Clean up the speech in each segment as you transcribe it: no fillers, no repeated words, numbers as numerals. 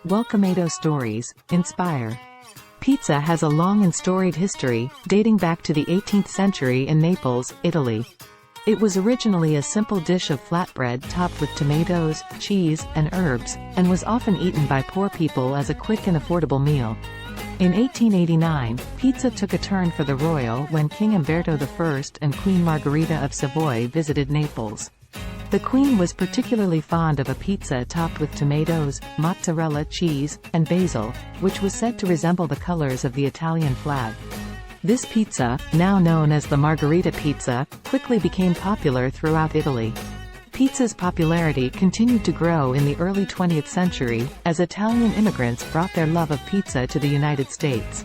Welcome to Stories.Inpire. Pizza has a long and storied history, dating back to the 18th century in Naples, Italy. It was originally a simple dish of flatbread topped with tomatoes, cheese, and herbs, and was often eaten by poor people as a quick and affordable meal. In 1889, pizza took a turn for the royal when King Umberto I and Queen Margherita of Savoy visited Naples. The Queen was particularly fond of a pizza topped with tomatoes, mozzarella cheese, and basil, which was said to resemble the colors of the Italian flag. This pizza, now known as the Margherita pizza, quickly became popular throughout Italy. Pizza's popularity continued to grow in the early 20th century, as Italian immigrants brought their love of pizza to the United States.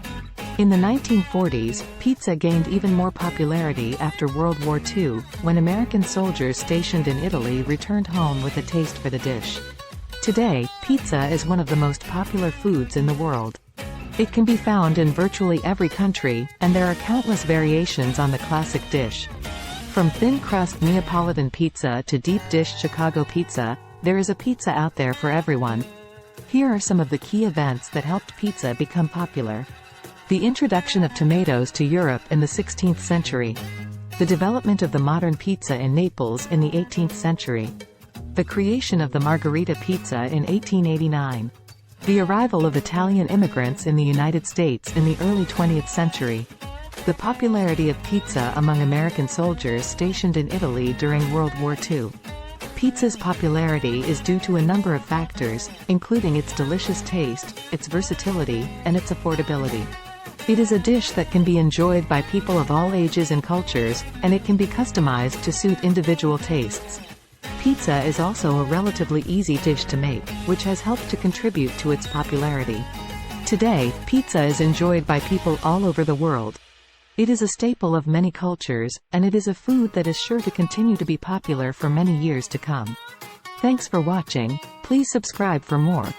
In the 1940s, pizza gained even more popularity after World War II, when American soldiers stationed in Italy returned home with a taste for the dish. Today, pizza is one of the most popular foods in the world. It can be found in virtually every country, and there are countless variations on the classic dish. From thin-crust Neapolitan pizza to deep-dish Chicago pizza, there is a pizza out there for everyone. Here are some of the key events that helped pizza become popular. The introduction of tomatoes to Europe in the 16th century. The development of the modern pizza in Naples in the 18th century. The creation of the Margherita pizza in 1889. The arrival of Italian immigrants in the United States in the early 20th century. The popularity of pizza among American soldiers stationed in Italy during World War II. Pizza's popularity is due to a number of factors, including its delicious taste, its versatility, and its affordability. It is a dish that can be enjoyed by people of all ages and cultures, and it can be customized to suit individual tastes. Pizza is also a relatively easy dish to make, which has helped to contribute to its popularity. Today, pizza is enjoyed by people all over the world. It is a staple of many cultures, and it is a food that is sure to continue to be popular for many years to come. Thanks for watching. Please subscribe for more.